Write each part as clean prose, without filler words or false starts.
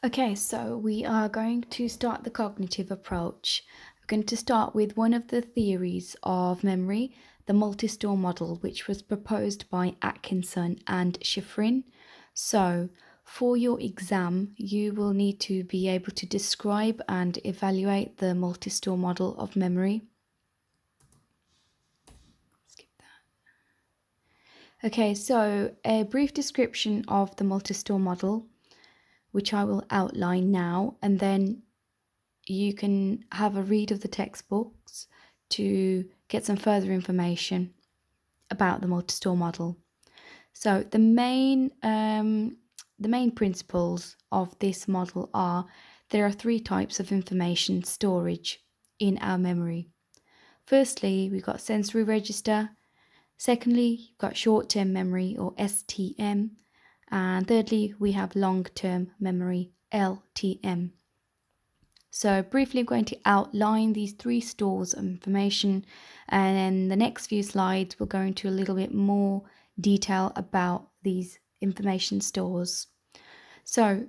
Okay, so we are going to start the cognitive approach. We're going to start with one of the theories of memory, the multistore model, which was proposed by Atkinson and Schifrin. So, for your exam, you will need to be able to describe and evaluate the multistore model of memory. Skip that. Okay, so a brief description of the multistore model, which I will outline now, and then you can have a read of the textbooks to get some further information about the multi-store model. So the main principles of this model are there are three types of information storage in our memory. Firstly, we've got sensory register. Secondly, you've got short-term memory or STM. And thirdly, we have long-term memory, LTM. So briefly I'm going to outline these three stores of information, and in the next few slides we'll go into a little bit more detail about these information stores. So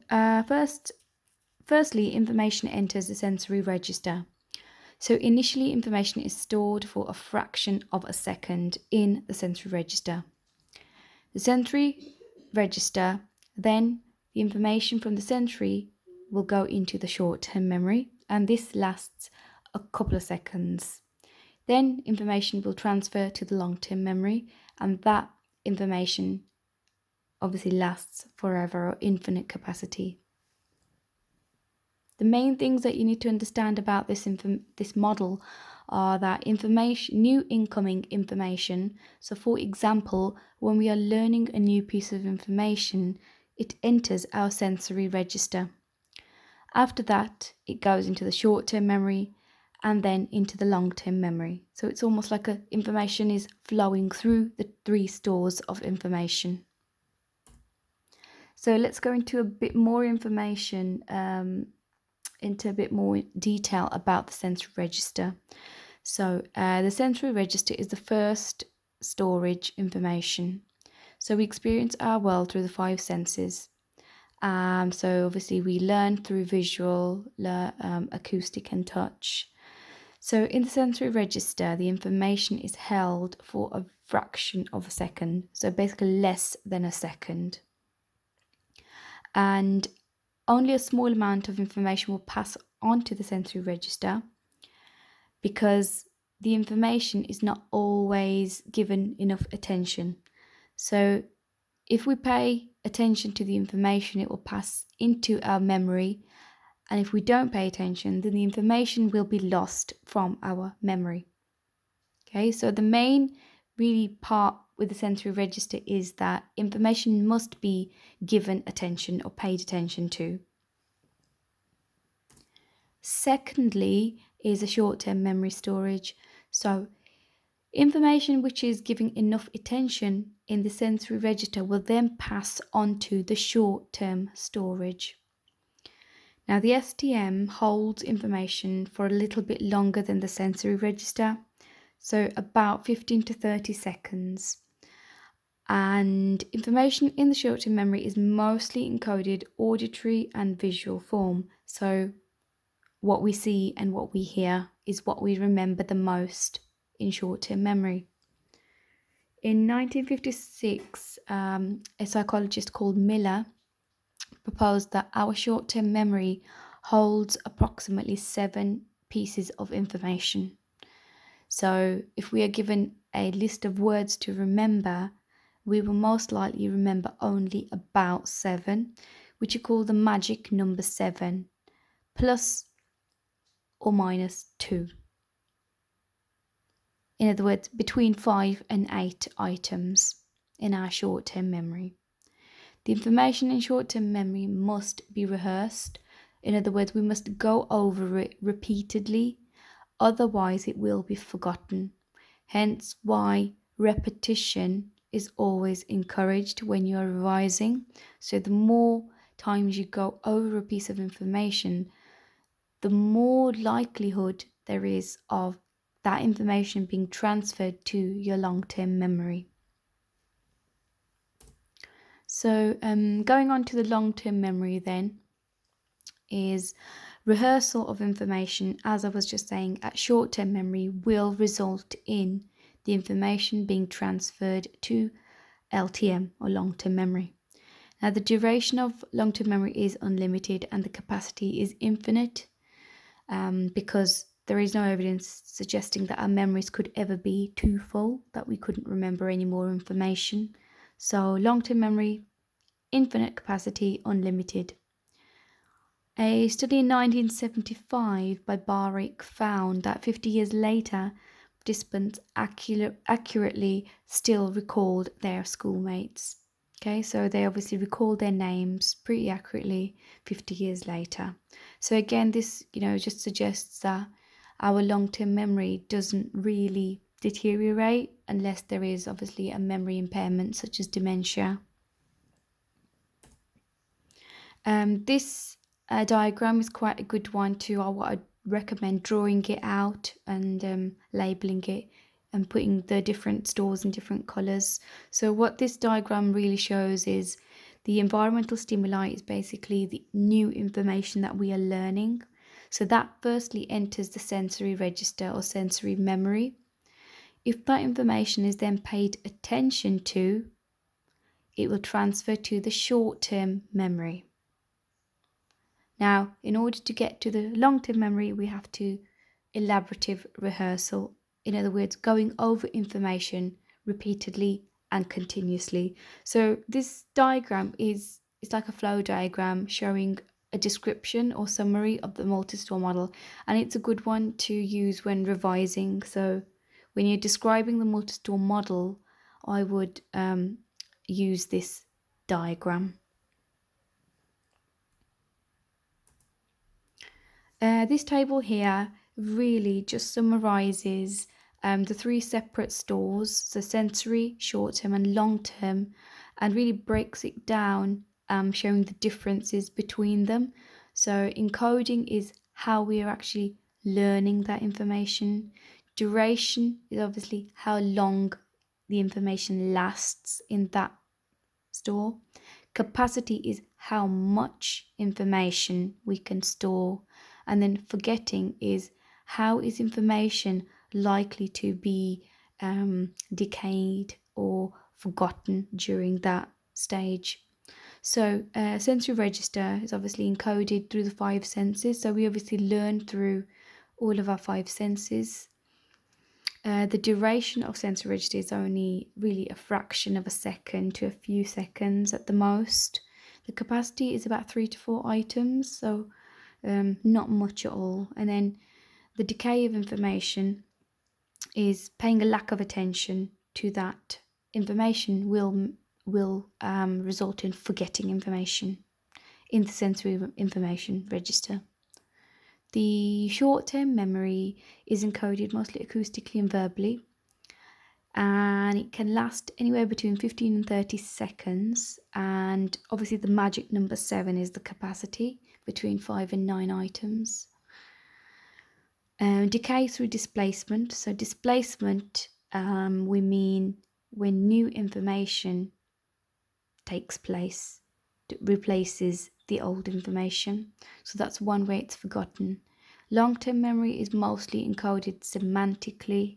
firstly, information enters the sensory register. So initially information is stored for a fraction of a second in the sensory register. The sensory register, then the information from the sensory will go into the short-term memory, and this lasts a couple of seconds. Then information will transfer to the long-term memory, and that information obviously lasts forever or infinite capacity. The main things that you need to understand about this model are that new incoming information. So for example, when we are learning a new piece of information, it enters our sensory register. After that, it goes into the short-term memory and then into the long-term memory. So it's almost like information is flowing through the three stores of information. So let's go into a bit more information, into a bit more detail about the sensory register. So the sensory register is the first storage information. So we experience our world through the five senses. So obviously we learn through visual, acoustic and touch. So in the sensory register, the information is held for a fraction of a second, so basically less than a second. And only a small amount of information will pass on to the sensory register because the information is not always given enough attention. So if we pay attention to the information, it will pass into our memory. And if we don't pay attention, then the information will be lost from our memory. Okay, so the main really part with the sensory register is that information must be given attention or paid attention to. Secondly is a short-term memory storage. So information which is giving enough attention in the sensory register will then pass on to the short-term storage. Now the STM holds information for a little bit longer than the sensory register, so about 15 to 30 seconds. And information in the short-term memory is mostly encoded auditory and visual form. So what we see and what we hear is what we remember the most in short-term memory. In 1956, a psychologist called Miller proposed that our short-term memory holds approximately 7 pieces of information. So if we are given a list of words to remember, we will most likely remember only about 7, which are called the magic number 7, plus or minus 2. In other words, between 5 and 8 items in our short-term memory. The information in short-term memory must be rehearsed. In other words, we must go over it repeatedly, otherwise it will be forgotten. Hence why repetition is always encouraged when you are revising. So the more times you go over a piece of information, the more likelihood there is of that information being transferred to your long-term memory. So going on to the long-term memory then. is rehearsal of information, as I was just saying, at short-term memory will result in the information being transferred to LTM or long-term memory. Now, the duration of long-term memory is unlimited and the capacity is infinite, because there is no evidence suggesting that our memories could ever be too full, that we couldn't remember any more information. So long-term memory, infinite capacity, unlimited. A study in 1975 by Barik found that 50 years later, participants accurately still recalled their schoolmates. Okay, so they obviously recalled their names pretty accurately 50 years later. So again, this just suggests that our long-term memory doesn't really deteriorate unless there is obviously a memory impairment such as dementia. This diagram is quite a good one too. I would recommend drawing it out and labeling it and putting the different stores in different colours. So what this diagram really shows is the environmental stimuli is basically the new information that we are learning. So that firstly enters the sensory register or sensory memory. If that information is then paid attention to, it will transfer to the short-term memory. Now, in order to get to the long-term memory, we have to elaborative rehearsal. In other words, going over information repeatedly and continuously. So this diagram is like a flow diagram showing a description or summary of the multi-store model, and it's a good one to use when revising. So when you're describing the multi-store model, I would use this diagram. This table here really just summarizes the three separate stores, so sensory, short-term and long-term, and really breaks it down, showing the differences between them. So encoding is how we are actually learning that information. Duration is obviously how long the information lasts in that store. Capacity is how much information we can store. And then forgetting is how is information likely to be decayed or forgotten during that stage. So sensory register is obviously encoded through the five senses. So we obviously learn through all of our five senses. The duration of sensory register is only really a fraction of a second to a few seconds at the most. The capacity is about 3 to 4 items, so not much at all. And then the decay of information is paying a lack of attention to that information will result in forgetting information in the sensory information register. The short-term memory is encoded mostly acoustically and verbally, and it can last anywhere between 15 and 30 seconds. And obviously the magic number 7 is the capacity, between 5 and 9 items. Decay through displacement. So displacement, we mean when new information takes place, it replaces the old information. So that's one way it's forgotten. Long-term memory is mostly encoded semantically.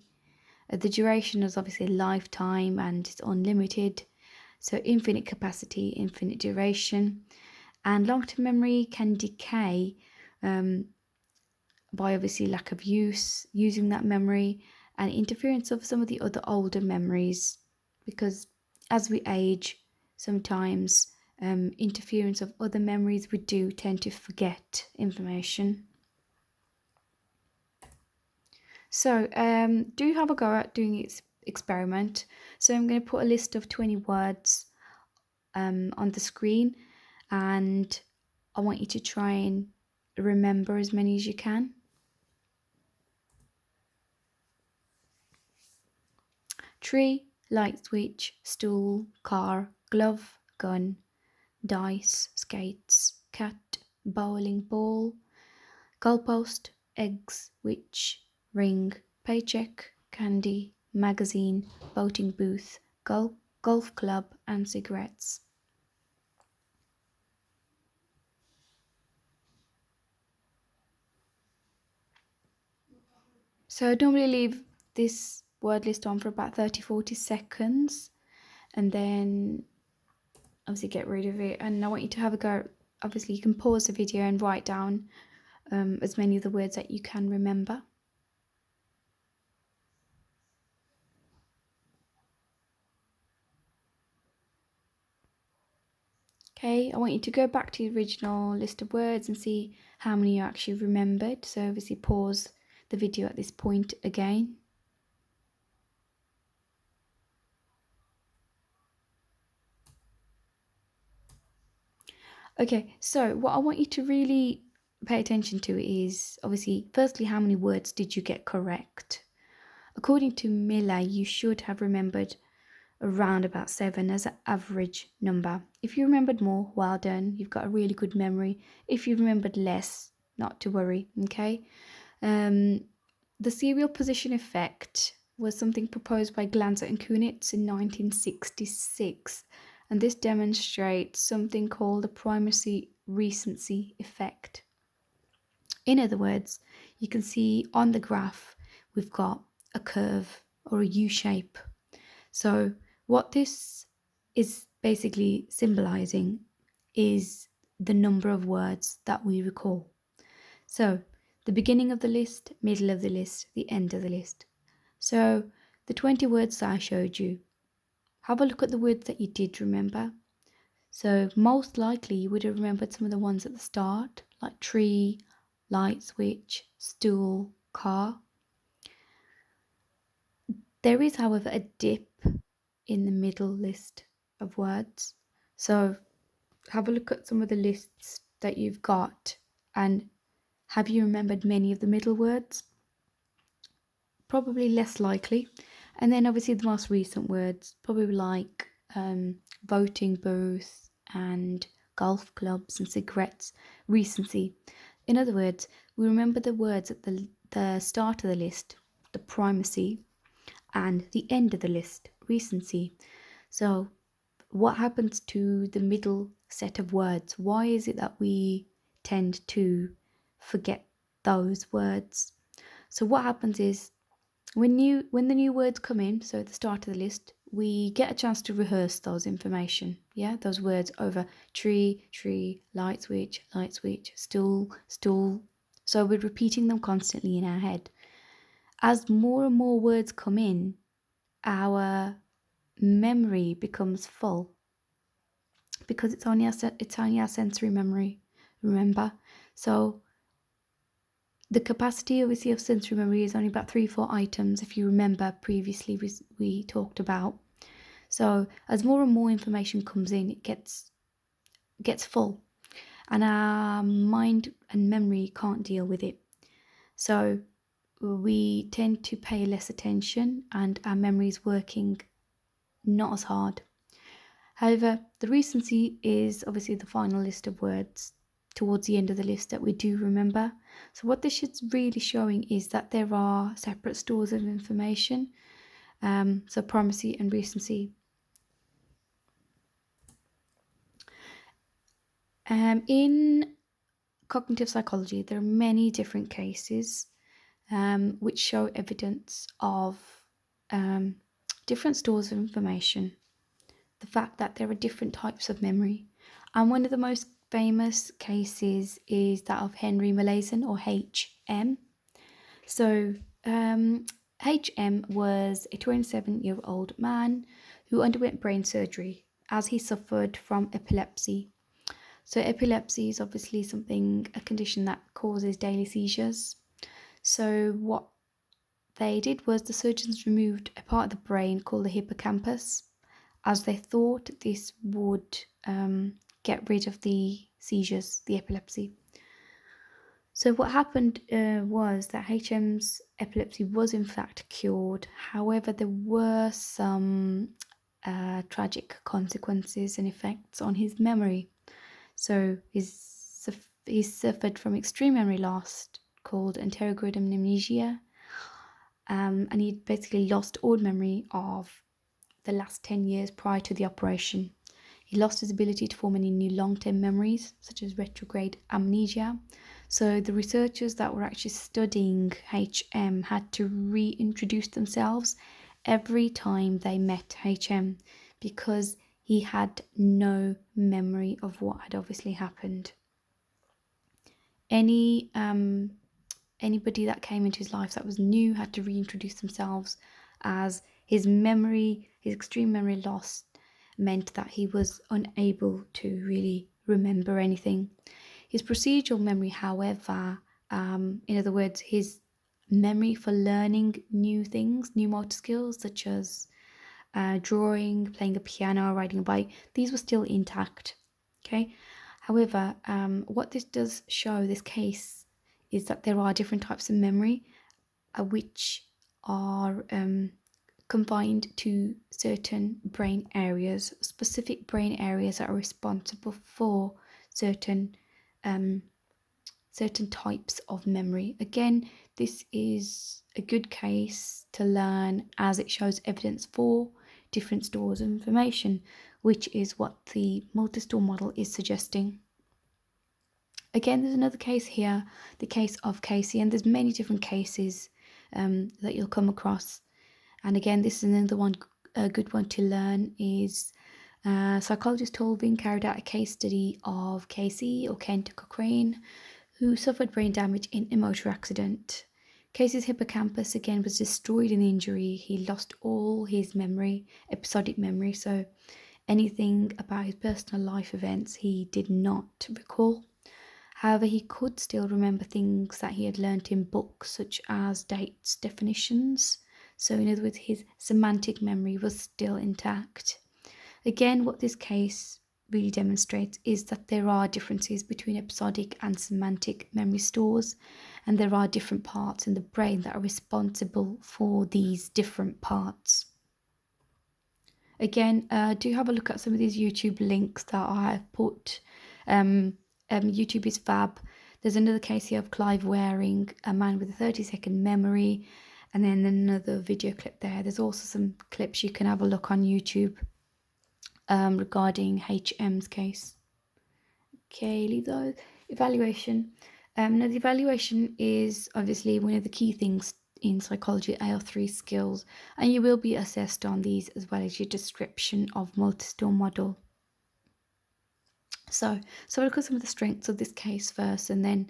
The duration is obviously a lifetime and it's unlimited. So infinite capacity, infinite duration. And long-term memory can decay by obviously lack of using that memory and interference of some of the other older memories, because as we age, sometimes interference of other memories, we do tend to forget information. So do have a go at doing this experiment. So I'm going to put a list of 20 words on the screen, and I want you to try and remember as many as you can. Tree, light switch, stool, car, glove, gun, dice, skates, cat, bowling ball, goalpost, eggs, witch, ring, paycheck, candy, magazine, boating booth, golf club and cigarettes. So I normally leave this word list on for about 30-40 seconds and then obviously get rid of it. And I want you to have a go. Obviously you can pause the video and write down as many of the words that you can remember. Okay, I want you to go back to the original list of words and see how many you actually remembered. So obviously pause the video at this point again. Okay, so what I want you to really pay attention to is obviously, firstly, how many words did you get correct? According to Miller, you should have remembered around about 7 as an average number. If you remembered more, well done, you've got a really good memory. If you remembered less, not to worry, okay? The serial position effect was something proposed by Glanzer and Kunitz in 1966, and this demonstrates something called the primacy recency effect. In other words, you can see on the graph we've got a curve or a U shape. So what this is basically symbolizing is the number of words that we recall. So the beginning of the list, middle of the list, the end of the list. So the 20 words that I showed you, have a look at the words that you did remember. So most likely you would have remembered some of the ones at the start, like tree, light switch, stool, car. There is, however, a dip in the middle list of words. So have a look at some of the lists that you've got and have you remembered many of the middle words? Probably less likely. And then obviously the most recent words, probably like voting booth and golf clubs and cigarettes, recency. In other words, we remember the words at the start of the list, the primacy, and the end of the list, recency. So what happens to the middle set of words? Why is it that we tend to forget those words? So what happens is when the new words come in, so at the start of the list, we get a chance to rehearse those information. Yeah, those words over tree, light switch, stool, stool. So we're repeating them constantly in our head. As more and more words come in, our memory becomes full because it's only our sensory memory. Remember, so the capacity obviously of sensory memory is only about 3-4 items. If you remember previously, we talked about. So as more and more information comes in, it gets full, and our mind and memory can't deal with it. So we tend to pay less attention, and our memory is working not as hard. However, the recency is obviously the final list of words towards the end of the list that we do remember. So what this is really showing is that there are separate stores of information, so primacy and recency. In cognitive psychology, there are many different cases which show evidence of different stores of information, the fact that there are different types of memory. And one of the most famous cases is that of Henry Molaison, or HM. So HM was a 27-year-old man who underwent brain surgery as he suffered from epilepsy. So epilepsy is obviously a condition that causes daily seizures. So what they did was the surgeons removed a part of the brain called the hippocampus, as they thought this would get rid of the seizures, the epilepsy. So what happened was that HM's epilepsy was in fact cured. However, there were some tragic consequences and effects on his memory. So he suffered from extreme memory loss called enterogrid amnesia, and he basically lost all memory of the last 10 years prior to the operation. He lost his ability to form any new long-term memories, such as retrograde amnesia. So the researchers that were actually studying HM had to reintroduce themselves every time they met HM because he had no memory of what had obviously happened. Anybody that came into his life that was new had to reintroduce themselves, as his extreme memory loss meant that he was unable to really remember anything. His procedural memory, however, in other words, his memory for learning new things, new motor skills such as drawing, playing a piano, riding a bike, these were still intact. Okay. However, what this does show, this case, is that there are different types of memory which are confined to certain brain areas, specific brain areas that are responsible for certain types of memory. Again, this is a good case to learn as it shows evidence for different stores of information, which is what the multi-store model is suggesting. Again, there's another case here, the case of Casey, and there's many different cases that you'll come across. And again, this is another one, a good one to learn is psychologist Tolvin carried out a case study of Casey or Kent Cochrane, who suffered brain damage in a motor accident. Casey's hippocampus again was destroyed in the injury. He lost all his memory, episodic memory, so anything about his personal life events he did not recall. However, he could still remember things that he had learnt in books, such as dates, definitions. So, in other words, his semantic memory was still intact. Again, what this case really demonstrates is that there are differences between episodic and semantic memory stores, and there are different parts in the brain that are responsible for these different parts. Again, do have a look at some of these YouTube links that I have put. YouTube is fab. There's another case here of Clive Waring, a man with a 30-second memory, and then another video clip there. There's also some clips you can have a look on YouTube regarding HM's case. Okay, leave those. Evaluation. Now, the evaluation is obviously one of the key things in psychology AL3 skills, and you will be assessed on these as well as your description of multi-store model. So look at some of the strengths of this case first, and then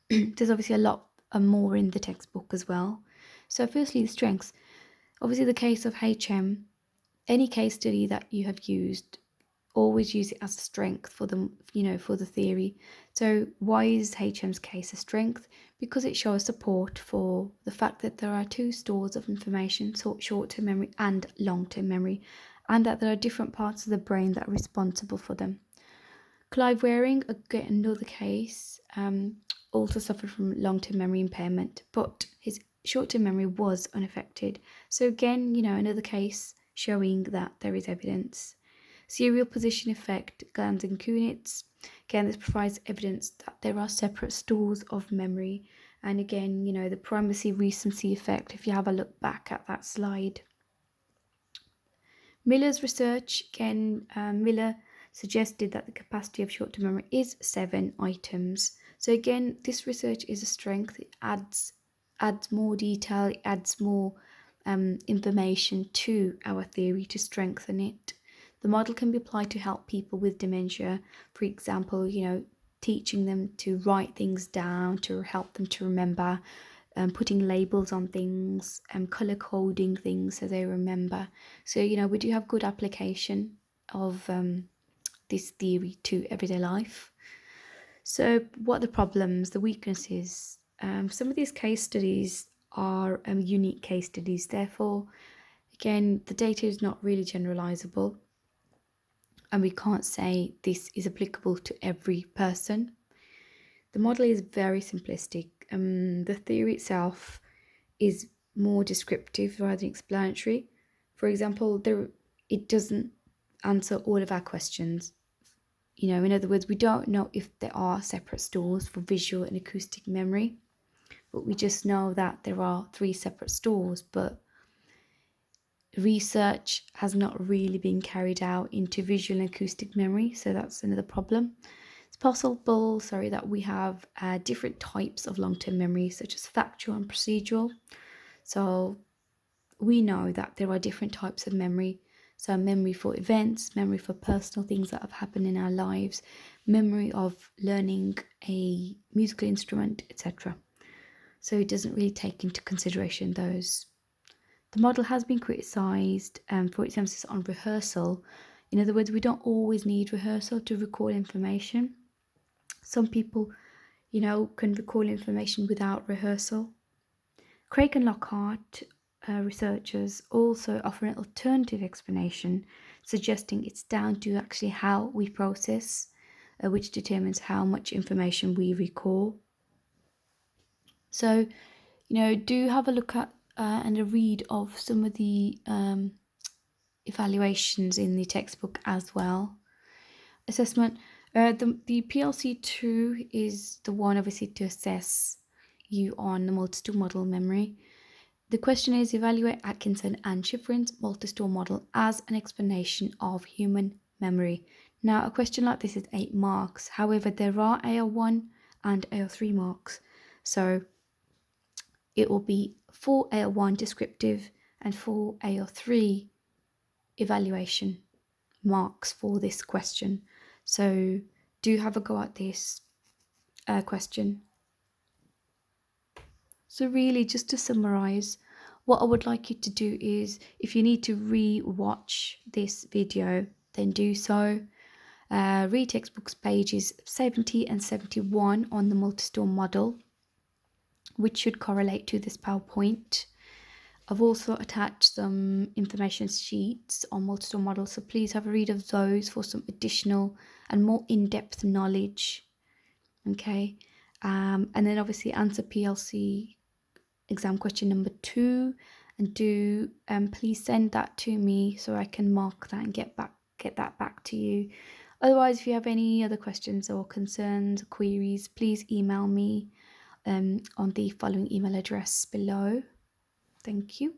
there's obviously a lot more in the textbook as well. So firstly, the strengths. Obviously, the case of HM, any case study that you have used, always use it as a strength for the, for the theory. So why is HM's case a strength? Because it shows support for the fact that there are two stores of information, so short-term memory and long-term memory, and that there are different parts of the brain that are responsible for them. Clive Waring, again, another case, also suffered from long-term memory impairment, but his short-term memory was unaffected. So again, another case showing that there is evidence. Serial position effect, Glanz and Kunitz. Again, this provides evidence that there are separate stores of memory. And again, the primacy recency effect, if you have a look back at that slide. Miller's research, again, Miller suggested that the capacity of short-term memory is 7 items. So again, this research is a strength. It adds more detail, it adds more information to our theory to strengthen it. The model can be applied to help people with dementia, for example, teaching them to write things down, to help them to remember, putting labels on things, colour coding things so they remember. So, we do have good application of this theory to everyday life. So what are the problems, the weaknesses? Some of these case studies are unique case studies. Therefore, again, the data is not really generalizable, and we can't say this is applicable to every person. The model is very simplistic. The theory itself is more descriptive rather than explanatory. For example, it doesn't answer all of our questions. In other words, we don't know if there are separate stores for visual and acoustic memory, but we just know that there are 3 separate stores, but research has not really been carried out into visual and acoustic memory, so that's another problem. It's possible, that we have different types of long-term memory, such as factual and procedural. So we know that there are different types of memory. So memory for events, memory for personal things that have happened in our lives, memory of learning a musical instrument, etc. So it doesn't really take into consideration those. The model has been criticised for its emphasis on rehearsal. In other words, we don't always need rehearsal to recall information. Some people, can recall information without rehearsal. Craig and Lockhart, researchers, also offer an alternative explanation, suggesting it's down to actually how we process, which determines how much information we recall. So, do have a look at and a read of some of the evaluations in the textbook as well. Assessment. The PLC2 is the one, obviously, to assess you on the multi-store model memory. The question is, evaluate Atkinson and Schifrin's multi-store model as an explanation of human memory. Now, a question like this is 8 marks. However, there are AL1 and AL3 marks. So it will be 4 AL1 descriptive and 4 AL3 evaluation marks for this question. So do have a go at this question. So really, just to summarize, what I would like you to do is, if you need to re-watch this video, then do so. Read textbooks pages 70 and 71 on the multi-store model, which should correlate to this PowerPoint. I've also attached some information sheets on multi-store models, so please have a read of those for some additional and more in-depth knowledge. Okay, and then obviously answer PLC exam question number 2, and do please send that to me so I can mark that and get that back to you. Otherwise, if you have any other questions or concerns or queries, please email me on the following email address below. Thank you.